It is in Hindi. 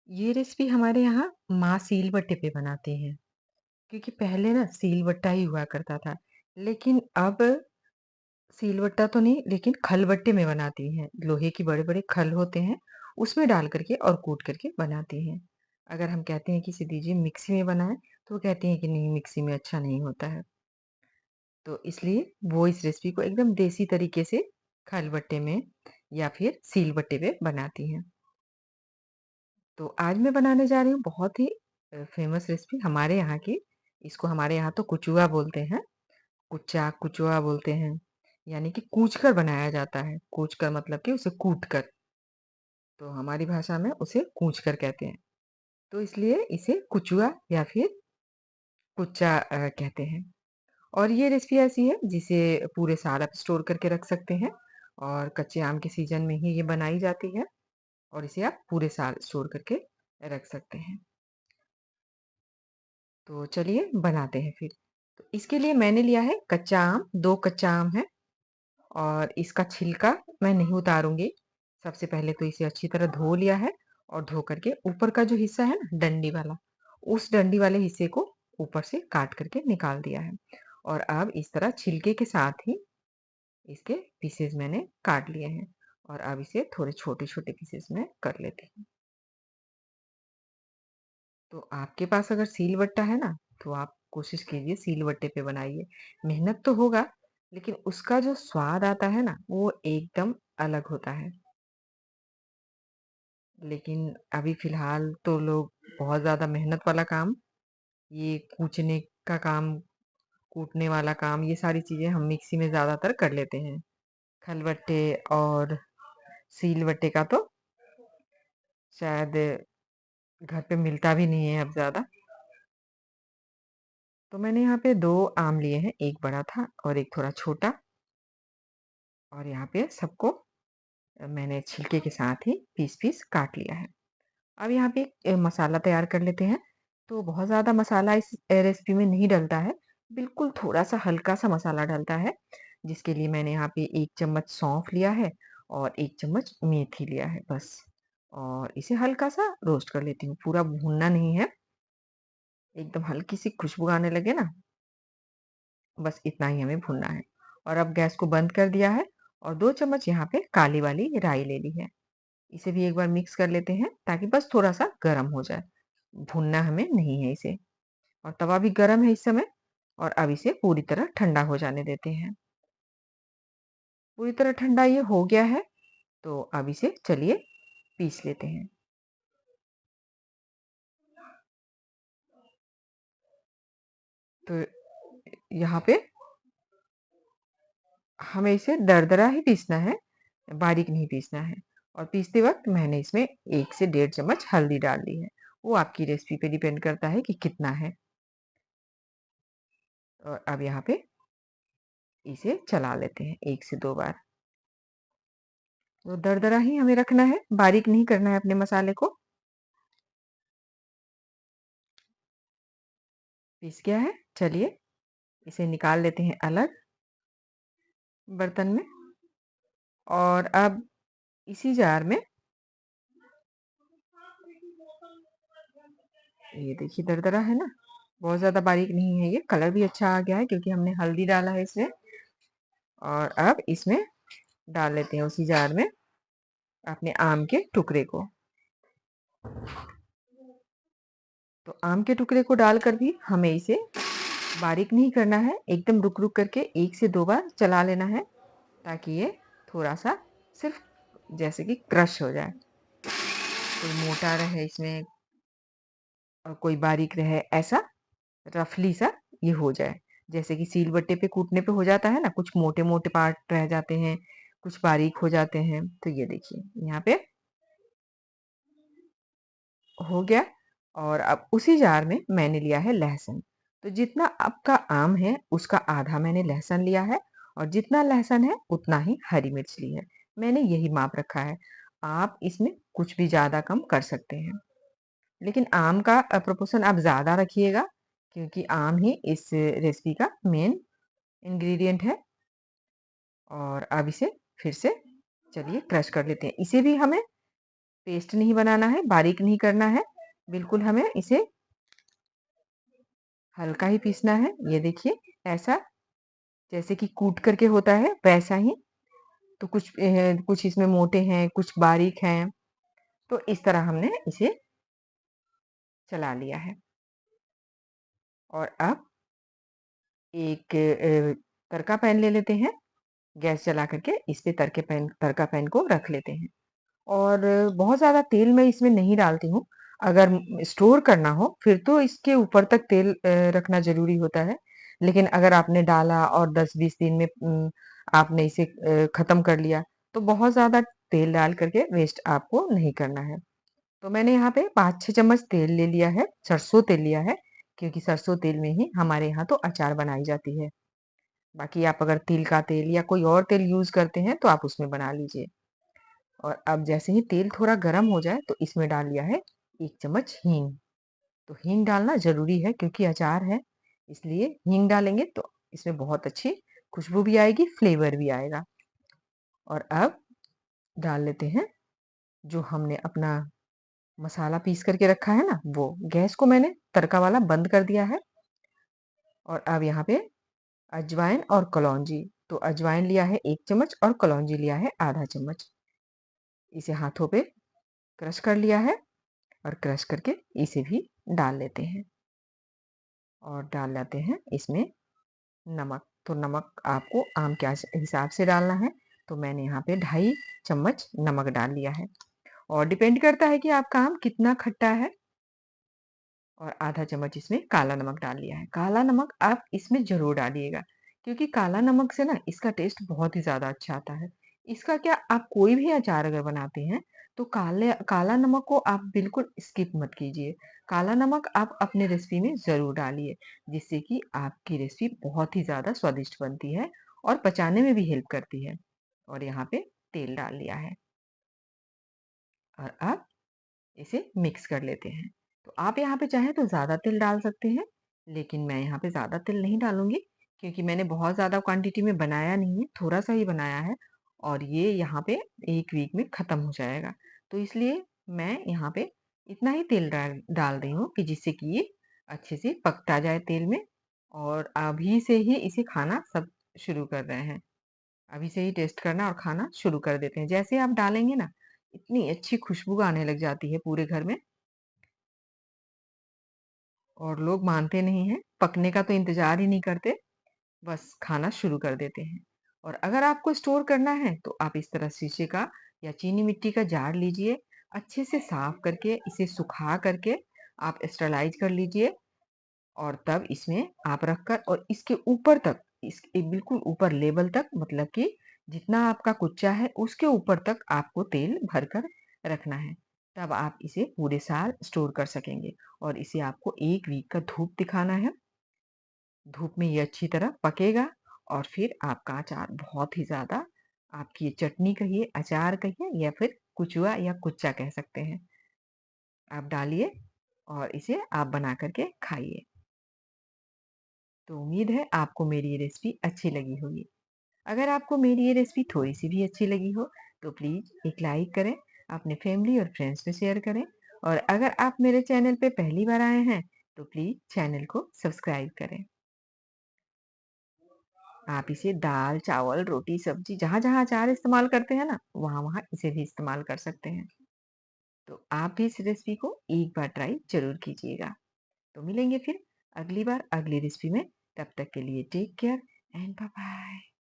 ये रेसिपी हमारे यहाँ माँ सिलबट्टे पे बनाती हैं, क्योंकि पहले ना सिलबट्टा ही हुआ करता था। लेकिन अब सिलबट्टा तो नहीं, लेकिन खलबट्टे में बनाती हैं। लोहे की बड़े-बड़े खल होते हैं, उसमें डाल करके और कूट करके बनाती हैं। अगर हम कहते हैं कि इसे दीजिए मिक्सी में बनाएँ, तो वो कहती हैं कि नहीं, मिक्सी में अच्छा नहीं होता है। तो इसलिए वो इस रेसिपी को एकदम देसी तरीके से खलबट्टे में या फिर सिलबट्टे पे बनाती हैं। तो आज मैं बनाने जा रही हूँ बहुत ही फ़ेमस रेसिपी हमारे यहाँ की। इसको हमारे यहाँ तो कुचुआ बोलते हैं, कुचा, कुचुआ बोलते हैं। यानी कि कूच कर बनाया जाता है। कूच कर मतलब कि उसे कूट कर, तो हमारी भाषा में उसे कूच कर कहते हैं। तो इसलिए इसे कुचुआ या फिर कुचा कहते हैं। और ये रेसिपी ऐसी है जिसे पूरे साल आप स्टोर करके रख सकते हैं और कच्चे आम के सीज़न में ही ये बनाई जाती है और इसे आप पूरे साल स्टोर करके रख सकते हैं। तो चलिए बनाते हैं फिर। तो इसके लिए मैंने लिया है कच्चा आम, 2 कच्चा आम है और इसका छिलका मैं नहीं उतारूँगी। सबसे पहले तो इसे अच्छी तरह धो लिया है और धो करके ऊपर का जो हिस्सा है ना डंडी वाला, उस डंडी वाले हिस्से को ऊपर से काट करके निकाल दिया है। और अब इस तरह छिलके के साथ ही इसके पीसेज़ मैंने काट लिए हैं और अब इसे थोड़े छोटे-छोटे पीसेज़ में कर लेती हूँ। तो आपके पास अगर सील-बट्टा है ना, तो आप कोशिश कीजिए सील-बट्टे पे बनाइए। मेहनत तो होगा, लेकिन उसका जो स्वाद आता है ना, वो एकदम अलग होता है। लेकिन अभी फ़िलहाल तो लोग बहुत ज़्यादा मेहनत वाला काम, ये कूचने का काम, कूटने वाला काम, ये सारी चीज़ें हम मिक्सी में ज़्यादातर कर लेते हैं। खलबट्टे और सील-बट्टे का तो शायद घर पे मिलता भी नहीं है अब ज़्यादा। तो मैंने यहाँ पे 2 आम लिए हैं, 1 बड़ा था और 1 थोड़ा छोटा। और यहाँ पे सबको मैंने छिलके के साथ ही पीस-पीस काट लिया है। अब यहाँ पे एक मसाला तैयार कर लेते हैं। तो बहुत ज़्यादा मसाला इस रेसिपी में नहीं डलता है, बिल्कुल थोड़ा-सा हल्का-सा मसाला डलता है, जिसके लिए मैंने यहाँ पे 1 चम्मच सौंफ लिया है और 1 चम्मच मेथी लिया है बस। और इसे हल्का-सा रोस्ट कर लेती हूँ, पूरा भूनना नहीं है, एकदम हल्की-सी खुशबू आने लगे ना, बस इतना ही हमें भूनना है। और अब गैस को बंद कर दिया है और 2 चम्मच यहाँ पे काली वाली राई ले ली है। इसे भी एक बार मिक्स कर लेते हैं ताकि बस थोड़ा-सा गरम हो जाए। भूनना हमें नहीं है इसे। और तवा भी गरम है इस समय और अब इसे पूरी तरह ठंडा हो जाने देते हैं। पूरी तरह ठंडा ये हो गया है, तो अब इसे चलिए पीस लेते हैं। तो यहाँ पे हमें इसे दरदरा ही पीसना है, बारीक नहीं पीसना है। और पीसते वक़्त मैंने इसमें 1 से डेढ़ चम्मच हल्दी डाल दी है। वो आपकी रेसिपी पे डिपेंड करता है कि कितना है। और अब यहाँ पे इसे चला लेते हैं 1 से 2 बार। तो दरदरा ही हमें रखना है, बारीक नहीं करना है अपने मसाले को। पीस गया है, चलिए इसे निकाल लेते हैं अलग बर्तन में। और अब इसी जार में ये देखिए दरदरा है ना, बहुत ज़्यादा बारीक नहीं है ये, कलर भी अच्छा आ गया है क्योंकि हमने हल्दी डाला है इसमें। और अब इसमें डाल लेते हैं उसी जार में अपने आम के टुकड़े को। तो आम के टुकड़े को डालकर भी हमें इसे बारीक नहीं करना है, एकदम रुक-रुक करके 1 से 2 बार चला लेना है ताकि ये थोड़ा-सा सिर्फ़ जैसे कि क्रश हो जाए। कोई मोटा रहे इसमें और कोई बारीक रहे, ऐसा रफली सा ये हो जाए। जैसे कि सील-बट्टे पे कूटने पे हो जाता है ना, कुछ मोटे-मोटे पार्ट रह जाते हैं, कुछ बारीक हो जाते हैं। तो ये देखिए यहाँ पे हो गया। और अब उसी जार में मैंने लिया है लहसुन। तो जितना आपका आम है उसका आधा मैंने लहसुन लिया है और जितना लहसुन है उतना ही हरी मिर्च ली है। मैंने यही माप रखा है। आप इसमें कुछ भी ज़्यादा कम कर सकते हैं। लेकिन आम का प्रोपोर्शन आप ज़्यादा रखिएगा क्योंकि आम ही इस रेसिपी का मेन इंग्रेडिएंट है। और अब इसे फिर से चलिए क्रश कर लेते हैं। इसे भी हमें पेस्ट नहीं बनाना है, बारीक नहीं करना है, बिल्कुल हमें इसे हल्का ही पीसना है। ये देखिए ऐसा जैसे कि कूट करके होता है वैसा ही। तो कुछ इसमें मोटे हैं, कुछ बारीक हैं, तो इस तरह हमने इसे चला लिया है। और अब एक तड़का पैन ले लेते हैं, गैस जला करके इस पे तड़का पैन को रख लेते हैं। और बहुत ज़्यादा तेल मैं इसमें नहीं डालती हूँ। अगर स्टोर करना हो फिर तो इसके ऊपर तक तेल रखना ज़रूरी होता है। लेकिन अगर आपने डाला और 10-20 दिन में आपने इसे ख़त्म कर लिया, तो बहुत ज़्यादा तेल डाल करके वेस्ट आपको नहीं करना है। तो मैंने यहाँ पे 5-6 चम्मच तेल ले लिया है, सरसों तेल लिया है, क्योंकि सरसों तेल में ही हमारे यहाँ तो अचार बनाई जाती है। बाकी आप अगर तिल का तेल या कोई और तेल यूज़ करते हैं तो आप उसमें बना लीजिए। और अब जैसे ही तेल थोड़ा गरम हो जाए तो इसमें डाल लिया है 1 चम्मच हींग। तो हींग डालना ज़रूरी है क्योंकि अचार है, इसलिए हींग डालेंगे तो इसमें बहुत अच्छी खुशबू भी आएगी, फ्लेवर भी आएगा। और अब डाल लेते हैं जो हमने अपना मसाला पीस करके रखा है ना वो। गैस को मैंने तड़का वाला बंद कर दिया है। और अब यहाँ पे अजवाइन और कलौंजी, तो अजवाइन लिया है 1 चम्मच और कलौंजी लिया है आधा चम्मच। इसे हाथों पे क्रश कर लिया है और क्रश करके इसे भी डाल लेते हैं। और डाल लेते हैं इसमें नमक। तो नमक आपको आम के हिसाब से डालना है। तो मैंने यहाँ पे 2.5 चम्मच नमक डाल लिया है। और डिपेंड करता है कि आपका आम कितना खट्टा है। और आधा चम्मच इसमें काला नमक डाल लिया है। काला नमक आप इसमें ज़रूर डालिएगा, क्योंकि काला नमक से ना इसका टेस्ट बहुत ही ज़्यादा अच्छा आता है। इसका क्या, आप कोई भी अचार अगर बनाते हैं, तो काला नमक को आप बिल्कुल स्किप मत कीजिए। काला नमक आप अपने रेसिपी में ज़रूर डालिए, जिससे कि आपकी रेसिपी बहुत ही ज़्यादा स्वादिष्ट बनती है और पचाने में भी हेल्प करती है। और यहाँ पे तेल डाल लिया है। और अब इसे मिक्स कर लेते हैं। तो आप यहाँ पे चाहें तो ज़्यादा तेल डाल सकते हैं, लेकिन मैं यहाँ पे ज़्यादा तेल नहीं डालूँगी, क्योंकि मैंने बहुत ज़्यादा क्वांटिटी में बनाया नहीं है, थोड़ा-सा ही बनाया है और ये यहाँ पे 1 वीक में ख़त्म हो जाएगा। तो इसलिए मैं यहाँ पे इतना ही तेल डाल डाल रही हूँ कि जिससे कि ये अच्छे से पकता जाए तेल में। और अभी से ही इसे खाना सब शुरू कर रहे हैं। अभी से ही टेस्ट करना और खाना शुरू कर देते हैं। जैसे आप डालेंगे ना, इतनी अच्छी खुशबू आने लग जाती है पूरे घर में। और लोग मानते नहीं हैं, पकने का तो इंतज़ार ही नहीं करते, बस खाना शुरू कर देते हैं। और अगर आपको स्टोर करना है, तो आप इस तरह शीशे का या चीनी मिट्टी का जार लीजिए, अच्छे से साफ करके, इसे सुखा करके आप स्टरलाइज़ कर लीजिए। और तब इसमें आप रखकर और इसके ऊपर तक, बिल्कुल ऊपर लेवल तक, मतलब कि जितना आपका कुच्चा है उसके ऊपर तक आपको तेल भरकर रखना है। तब आप इसे पूरे साल स्टोर कर सकेंगे। और इसे आपको 1 वीक का धूप दिखाना है। धूप में ये अच्छी तरह पकेगा और फिर आपका अचार बहुत ही ज़्यादा, आपकी ये चटनी कहिए, अचार कहिए या फिर कुचुआ या कुच्चा कह सकते हैं, आप डालिए और इसे आप बना कर के खाइए। तो उम्मीद है आपको मेरी ये रेसिपी अच्छी लगी होगी। अगर आपको मेरी ये रेसिपी थोड़ी-सी भी अच्छी लगी हो, तो प्लीज़ एक लाइक करें, अपने फैमिली और फ्रेंड्स में शेयर करें। और अगर आप मेरे चैनल पे पहली बार आए हैं, तो प्लीज़ चैनल को सब्सक्राइब करें। आप इसे दाल, चावल, रोटी, सब्जी जहाँ-जहाँ अचार इस्तेमाल करते हैं ना, वहाँ-वहाँ इसे भी इस्तेमाल कर सकते हैं। तो आप भी इस रेसिपी को एक बार ट्राई ज़रूर कीजिएगा। तो मिलेंगे फिर अगली बार अगली रेसिपी में। तब तक के लिए take care and bye bye.